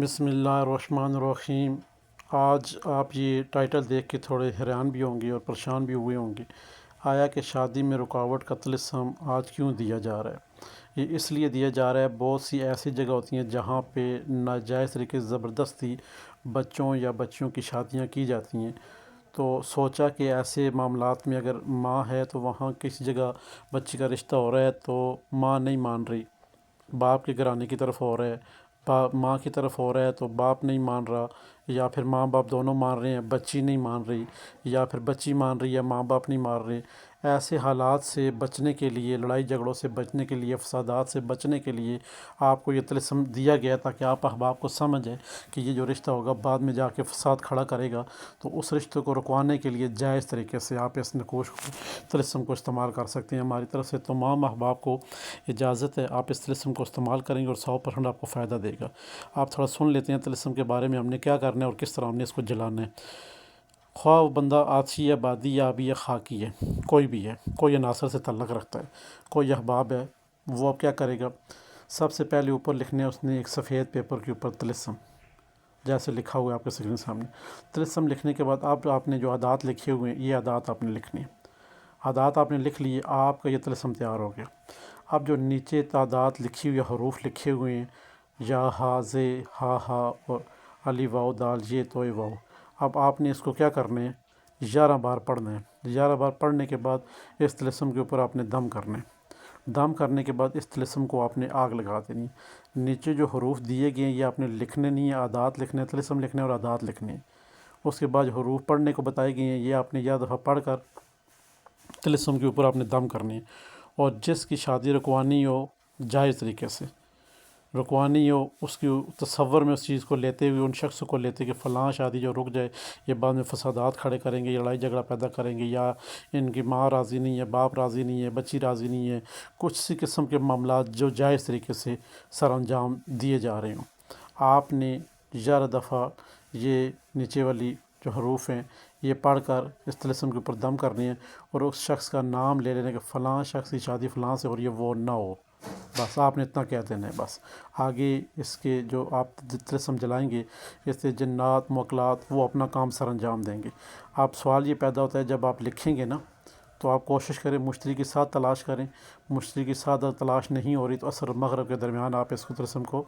بسم اللہ الرحمن الرحیم۔ آج آپ یہ ٹائٹل دیکھ کے تھوڑے حیران بھی ہوں گے اور پریشان بھی ہوئے ہوں گے۔ آیا کہ شادی میں رکاوٹ کا طلسم آج کیوں دیا جا رہا ہے؟ یہ اس لیے دیا جا رہا ہے، بہت سی ایسی جگہ ہوتی ہیں جہاں پہ ناجائز طریقے سے زبردستی بچوں یا بچیوں کی شادیاں کی جاتی ہیں۔ تو سوچا کہ ایسے معاملات میں اگر ماں ہے تو وہاں کسی جگہ بچی کا رشتہ ہو رہا ہے تو ماں نہیں مان رہی، باپ کے گھرانے کی طرف ہو رہا ہے، ماں کی طرف ہو رہا ہے تو باپ نہیں مان رہا، یا پھر ماں باپ دونوں مان رہے ہیں، بچی نہیں مان رہی، یا پھر بچی مان رہی ہے ماں باپ نہیں مان رہے۔ ایسے حالات سے بچنے کے لیے، لڑائی جھگڑوں سے بچنے کے لیے، فسادات سے بچنے کے لیے آپ کو یہ طلسم دیا گیا تاکہ آپ احباب کو سمجھیں کہ یہ جو رشتہ ہوگا بعد میں جا کے فساد کھڑا کرے گا، تو اس رشتے کو رکوانے کے لیے جائز طریقے سے آپ اس نکوش کو، طلسم کو استعمال کر سکتے ہیں۔ ہماری طرف سے تمام احباب کو اجازت ہے، آپ اس طلسم کو استعمال کریں گے اور 100% آپ کو فائدہ دے گا۔ آپ تھوڑا سن لیتے ہیں طلسم کے بارے میں، ہم نے کیا کرنا ہے اور کس طرح ہم نے اس کو جلانا ہے۔ خواہ وہ بندہ آتشی ہے، بادی یا آبی یا خاکی ہے، کوئی بھی ہے، کوئی عناصر سے تعلق رکھتا ہے، کوئی احباب ہے، وہ اب کیا کرے گا؟ سب سے پہلے اوپر لکھنے اس نے ایک سفید پیپر کے اوپر طلسم، جیسے لکھا ہوا ہے آپ کے اسکرین سامنے۔ طلسم لکھنے کے بعد اب آپ نے جو عادات لکھے ہوئے ہیں، یہ عادات آپ نے لکھنی ہیں۔ عادات آپ نے لکھ لیے، آپ کا یہ طلسم تیار ہو گیا۔ اب جو نیچے تعداد لکھی ہوئی، حروف لکھے ہوئے ہیں، یا ہا زے ہا ہا اور علی واؤ دال یہ توئے واؤ، اب آپ نے اس کو کیا کرنا ہے؟ 11 بار پڑھنا ہے۔ 11 بار پڑھنے کے بعد اس طلسم کے اوپر آپ نے دم کرنا ہے۔ دم کرنے کے بعد اس طلسم کو آپ نے آگ لگا دینی ہے۔ نیچے جو حروف دیے گئے ہیں یہ آپ نے لکھنے نہیں ہیں، عادات لکھنے، طلسم لکھنے اور عادات لکھنے ہیں۔ اس کے بعد جو حروف پڑھنے کو بتائے گئے ہیں یہ آپ نے 11 دفعہ پڑھ کر طلسم کے اوپر آپ نے دم کرنے ہیں۔ اور جس کی شادی رکوانی ہو، جائز طریقے سے رکوانی ہو، اس کی تصور میں اس چیز کو لیتے ہوئے، ان شخص کو لیتے کہ فلاں شادی جو رک جائے، یہ بعد میں فسادات کھڑے کریں گے، لڑائی جھگڑا پیدا کریں گے، یا ان کی ماں راضی نہیں ہے، باپ راضی نہیں ہے، بچی راضی نہیں ہے، کچھ سی قسم کے معاملات جو جائز طریقے سے سر انجام دیے جا رہے ہوں، آپ نے 11 دفعہ یہ نیچے والی جو حروف ہیں یہ پڑھ کر اس طلسم کے اوپر دم کرنی ہے، اور اس شخص کا نام لے لینے کہ فلاں شخص کی شادی فلاں سے ہو رہی ہے، وہ نہ ہو، بس آپ نے اتنا کہہ دینا ہے۔ بس آگے اس کے جو آپ طلسم جلائیں گے، اس سے جنات موکلات وہ اپنا کام سر انجام دیں گے۔ آپ سوال یہ پیدا ہوتا ہے جب آپ لکھیں گے نا، تو آپ کوشش کریں مشتری کے ساتھ تلاش کریں۔ مشتری کے ساتھ اگر تلاش نہیں ہو رہی تو عصر و مغرب کے درمیان آپ اس کو طلسم کو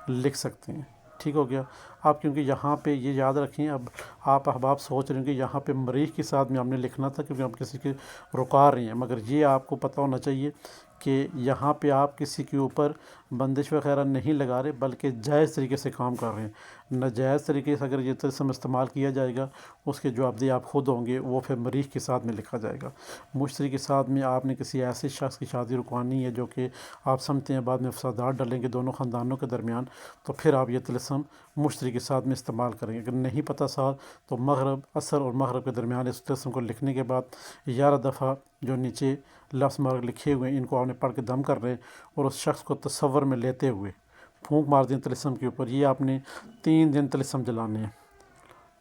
لکھ سکتے ہیں۔ ٹھیک ہو گیا؟ آپ کیونکہ یہاں پہ یہ یاد رکھیں، اب آپ احباب سوچ رہے ہیں کہ یہاں پہ مریخ کے ساتھ میں ہم نے لکھنا تھا کیونکہ ہم کسی کے رکا رہے ہیں، مگر یہ آپ کو پتہ ہونا چاہیے کہ یہاں پہ آپ کسی کے اوپر بندش وغیرہ نہیں لگا رہے، بلکہ جائز طریقے سے کام کر رہے ہیں۔ ناجائز طریقے سے اگر یہ طلسم استعمال کیا جائے گا، اس کے جو ابدی آپ خود ہوں گے وہ پھر مریخ کے ساتھ میں لکھا جائے گا۔ مشتری کے ساتھ میں آپ نے کسی ایسے شخص کی شادی رکوانی ہے جو کہ آپ سمجھتے ہیں بعد میں فسادات ڈالیں گے دونوں خاندانوں کے درمیان، تو پھر آپ یہ طلسم مشتری کے ساتھ میں استعمال کریں گے۔ اگر نہیں پتہ ساتھ تو مغرب، عصر اور مغرب کے درمیان اس طلسم کو لکھنے کے بعد 11 دفعہ جو نیچے لفظ مارک لکھے ہوئے ہیں ان کو آپ نے پڑھ کے دم کر رہے ہیں، اور اس شخص کو تصور میں لیتے ہوئے پھونک مار دیں طلسم کے اوپر۔ یہ آپ نے 3 دن طلسم جلانے ہیں۔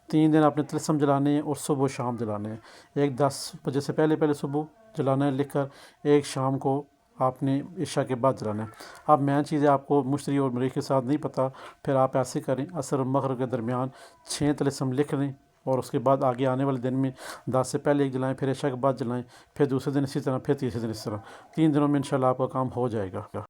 3 دن آپ نے طلسم جلانے ہیں اور صبح و شام جلانے ہیں۔ ایک 10 بجے سے پہلے صبح جلانا ہے لکھ کر، ایک شام کو آپ نے عشاء کے بعد جلانا ہے۔ اب مین چیز ہے، آپ کو مشتری اور مریخ کے ساتھ نہیں پتہ، پھر آپ ایسے کریں، عصر و مغرب کے درمیان 6 طلسم لکھ لیں، اور اس کے بعد آگے آنے والے دن میں 10 سے پہلے ایک جلائیں، پھر عشاء کے بعد جلائیں، پھر دوسرے دن اسی طرح، پھر تیسرے دن اسی طرح۔ 3 دنوں میں انشاءاللہ آپ کا کام ہو جائے گا۔